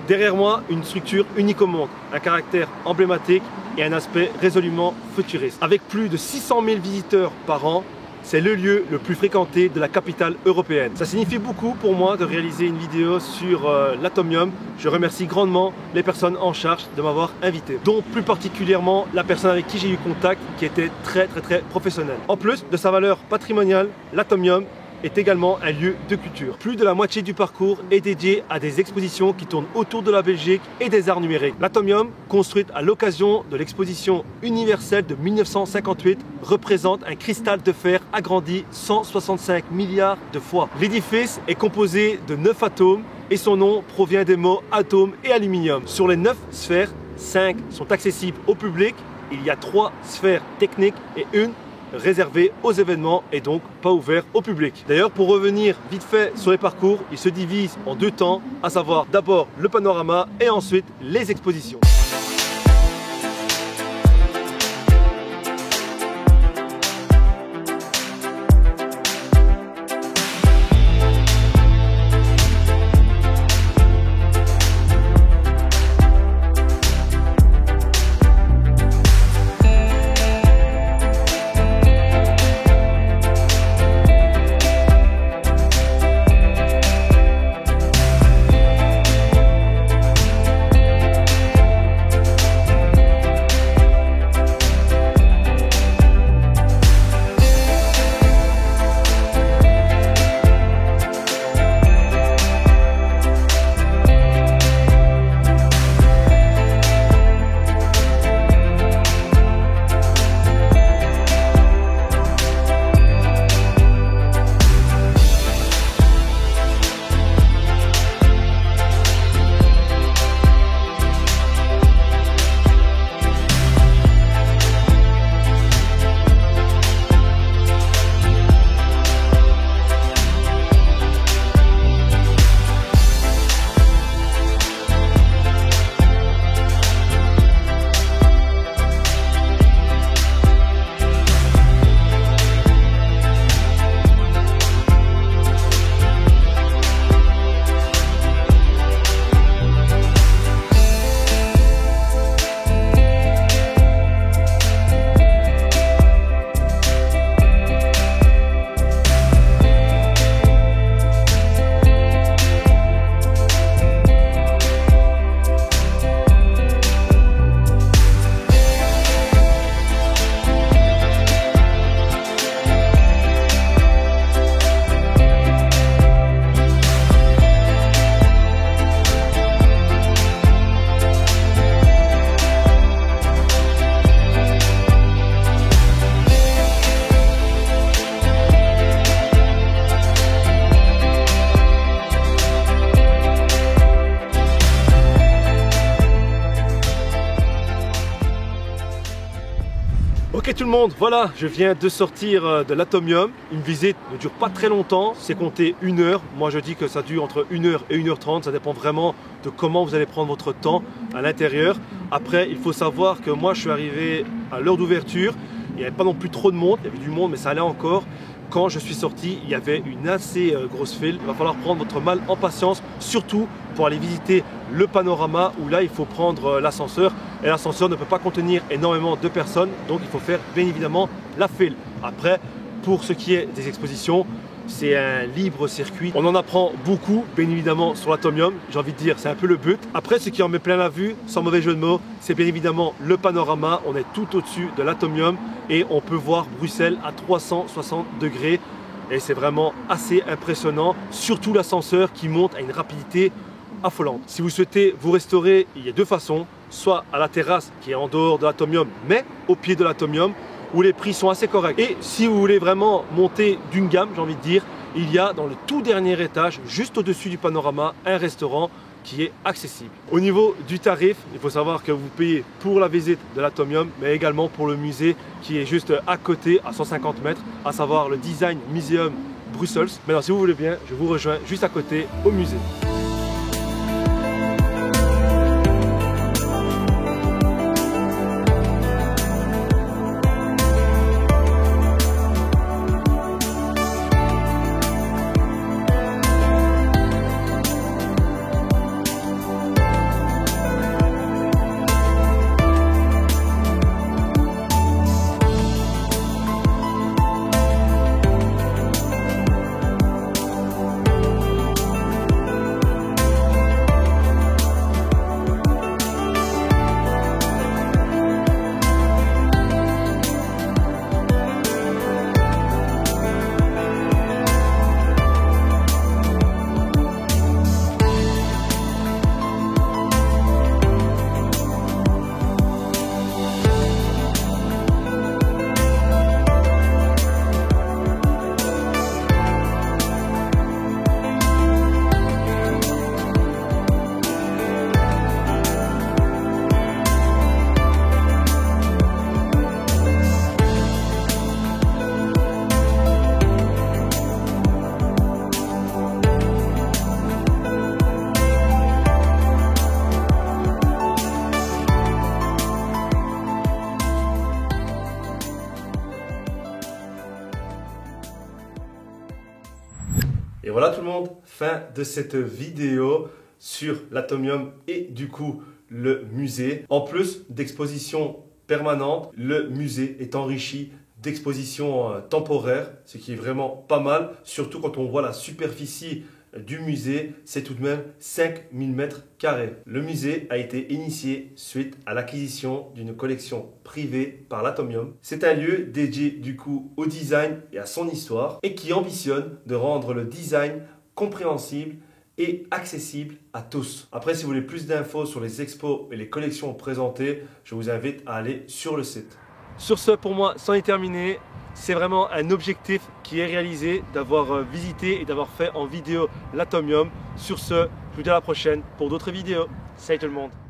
Derrière moi, une structure unique au monde, un caractère emblématique et un aspect résolument futuriste. Avec plus de 600 000 visiteurs par an, c'est le lieu le plus fréquenté de la capitale européenne. Ça signifie beaucoup pour moi de réaliser une vidéo sur l'Atomium. Je remercie grandement les personnes en charge de m'avoir invité, dont plus particulièrement la personne avec qui j'ai eu contact qui était très professionnelle. En plus de sa valeur patrimoniale, l'Atomium est également un lieu de culture. Plus de la moitié du parcours est dédié à des expositions qui tournent autour de la Belgique et des arts numériques. L'Atomium, construite à l'occasion de l'exposition universelle de 1958, représente un cristal de fer agrandi 165 milliards de fois. L'édifice est composé de 9 atomes et son nom provient des mots atome et aluminium. Sur les 9 sphères, 5 sont accessibles au public. Il y a 3 sphères techniques et une réservé aux événements et donc pas ouvert au public. D'ailleurs, pour revenir vite fait sur les parcours, il se divise en 2 temps, à savoir d'abord le panorama et ensuite les expositions. Ok tout le monde, voilà, je viens de sortir de l'Atomium. Une visite ne dure pas très longtemps, c'est compté 1 heure. Moi je dis que ça dure entre 1 heure et 1h30, ça dépend vraiment de comment vous allez prendre votre temps à l'intérieur. Après, il faut savoir que moi je suis arrivé à l'heure d'ouverture, il n'y avait pas non plus trop de monde, il y avait du monde mais ça allait encore. Quand je suis sorti, il y avait une assez grosse file. Il va falloir prendre votre mal en patience, surtout pour aller visiter le panorama où là il faut prendre l'ascenseur. Et l'ascenseur ne peut pas contenir énormément de personnes, donc il faut faire bien évidemment la file. Après, pour ce qui est des expositions, c'est un libre circuit. On en apprend beaucoup, bien évidemment, sur l'Atomium. J'ai envie de dire, c'est un peu le but. Après, ce qui en met plein la vue, sans mauvais jeu de mots, c'est bien évidemment le panorama. On est tout au-dessus de l'Atomium et on peut voir Bruxelles à 360 degrés. Et c'est vraiment assez impressionnant, surtout l'ascenseur qui monte à une rapidité affolante. Si vous souhaitez vous restaurer, il y a 2 façons. Soit à la terrasse qui est en dehors de l'Atomium, mais au pied de l'Atomium, où les prix sont assez corrects. Et si vous voulez vraiment monter d'une gamme, j'ai envie de dire, il y a dans le tout dernier étage, juste au-dessus du panorama, un restaurant qui est accessible. Au niveau du tarif, il faut savoir que vous payez pour la visite de l'Atomium, mais également pour le musée qui est juste à côté, à 150 mètres, à savoir le Design Museum Brussels. Maintenant, si vous voulez bien, je vous rejoins juste à côté au musée. Et voilà tout le monde, fin de cette vidéo sur l'Atomium et du coup le musée. En plus d'expositions permanentes, le musée est enrichi d'expositions temporaires, ce qui est vraiment pas mal, surtout quand on voit la superficie du musée, c'est tout de même 5000 mètres carrés. Le musée a été initié suite à l'acquisition d'une collection privée par l'Atomium. C'est un lieu dédié du coup au design et à son histoire et qui ambitionne de rendre le design compréhensible et accessible à tous. Après, si vous voulez plus d'infos sur les expos et les collections présentées, je vous invite à aller sur le site. Sur ce, pour moi, c'en est terminé. C'est vraiment un objectif qui est réalisé d'avoir visité et d'avoir fait en vidéo l'Atomium. Sur ce, je vous dis à la prochaine pour d'autres vidéos. Salut tout le monde!